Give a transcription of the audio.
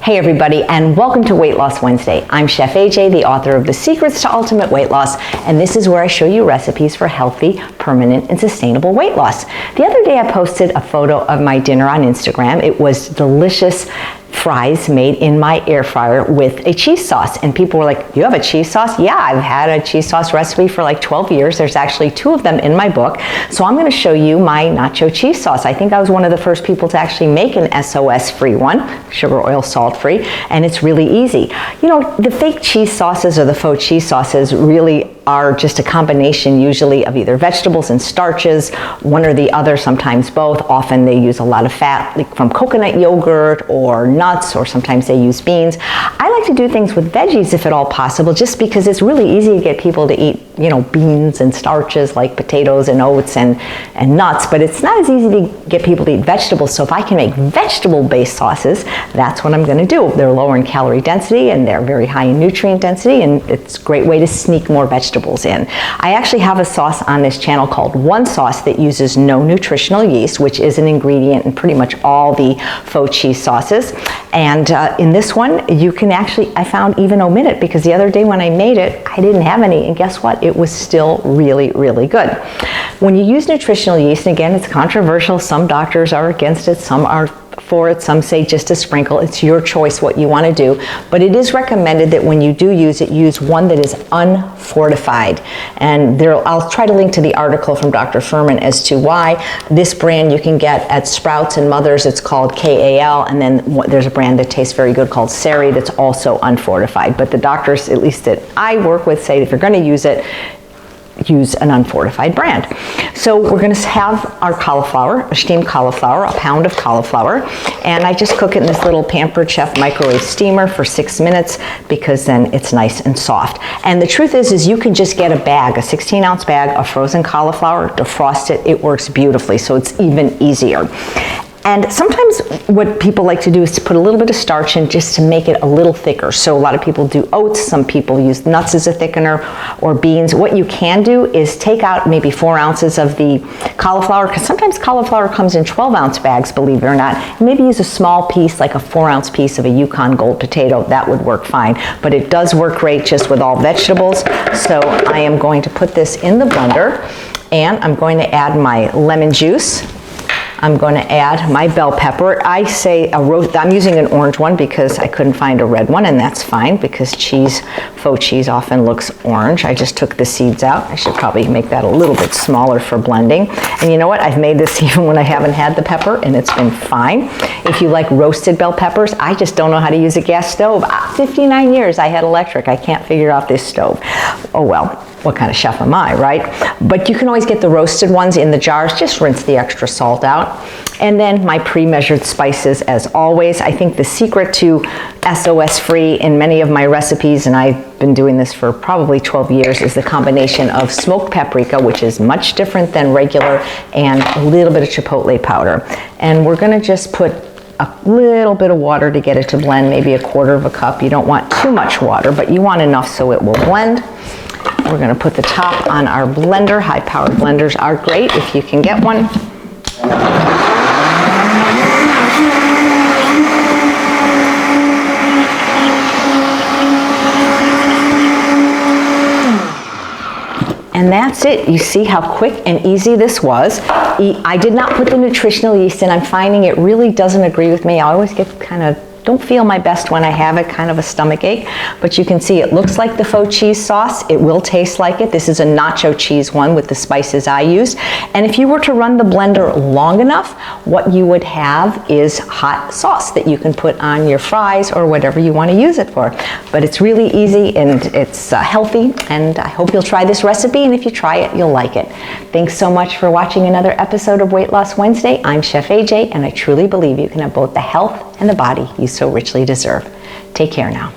Hey everybody, and welcome to Weight Loss Wednesday. I'm Chef AJ, the author of The Secrets to Ultimate Weight Loss, and this is where I show you recipes for healthy, permanent, and sustainable weight loss. The other day I posted a photo of my dinner on Instagram. It was delicious fries made in my air fryer with a cheese sauce, and people were like, you have a cheese sauce? Yeah, I've had a cheese sauce recipe for like 12 years. There's actually 2 of them in my book. So I'm going to show you my nacho cheese sauce. I think I was one of the first people to actually make an SOS free one, sugar, oil, salt free, and it's really easy. You know, the fake cheese sauces or the faux cheese sauces really are just a combination usually of either vegetables and starches, one or the other, sometimes both. Often they use a lot of fat, like from coconut yogurt or nuts, or sometimes they use beans. I like to do things with veggies if at all possible, just because it's really easy to get people to eat, you know, beans and starches like potatoes and oats and nuts, but it's not as easy to get people to eat vegetables. So if I can make vegetable-based sauces, that's what I'm going to do. They're lower in calorie density and they're very high in nutrient density, and it's a great way to sneak more vegetables in. I actually have a sauce on this channel called One Sauce that uses no nutritional yeast, which is an ingredient in pretty much all the faux cheese sauces. And in this one, you can actually, I found, even omit it, because the other day when I made it, I didn't have any, and guess what? It was still really, really good. When you use nutritional yeast, and again, it's controversial. Some doctors are against it, some are for it, some say just a sprinkle. It's your choice what you want to do, but it is recommended that when you do use it, use one that is unfortified. And I'll try to link to the article from Dr. Fuhrman as to why. This brand you can get at Sprouts and Mother's. It's called KAL, and then there's a brand that tastes very good called Sari that's also unfortified. But the doctors, at least that I work with, say if you're going to use it, use an unfortified brand. So we're going to have our cauliflower, a steamed cauliflower, a pound of cauliflower, and I just cook it in this little Pampered Chef microwave steamer for 6 minutes, because then it's nice and soft. And the truth is you can just get a bag, a 16-ounce bag of frozen cauliflower, defrost it. It works beautifully, so it's even easier. And sometimes what people like to do is to put a little bit of starch in just to make it a little thicker. So a lot of people do oats, some people use nuts as a thickener, or beans. What you can do is take out maybe 4 ounces of the cauliflower, because sometimes cauliflower comes in 12-ounce bags, believe it or not. Maybe use a small piece, like a 4-ounce piece of a Yukon Gold potato. That would work fine. But it does work great just with all vegetables. So I am going to put this in the blender, and I'm going to add my lemon juice. I'm going to add my bell pepper. I say I'm using an orange one because I couldn't find a red one, and that's fine because faux cheese often looks orange. I just took the seeds out. I should probably make that a little bit smaller for blending. And you know what? I've made this even when I haven't had the pepper, and it's been fine. If you like roasted bell peppers, I just don't know how to use a gas stove. 59 years I had electric. I can't figure out this stove. Oh well. What kind of chef am I, right? But you can always get the roasted ones in the jars. Just rinse the extra salt out. And then my pre-measured spices, as always. I think the secret to SOS free in many of my recipes, and I've been doing this for probably 12 years, is the combination of smoked paprika, which is much different than regular, and a little bit of chipotle powder. And we're gonna just put a little bit of water to get it to blend, maybe 1/4 cup. You don't want too much water, but you want enough so it will blend. We're going to put the top on our blender. High-powered blenders are great if you can get one. And that's it. You see how quick and easy this was. I did not put the nutritional yeast in. I'm finding it really doesn't agree with me. I always get don't feel my best when I have it, kind of a stomach ache, but you can see it looks like the faux cheese sauce. It will taste like it. This is a nacho cheese one with the spices I used. And if you were to run the blender long enough, what you would have is hot sauce that you can put on your fries or whatever you want to use it for. But it's really easy and it's healthy, and I hope you'll try this recipe, and if you try it, you'll like it. Thanks so much for watching another episode of Weight Loss Wednesday. I'm Chef AJ, and I truly believe you can have both the health and the body you so richly deserve. Take care now.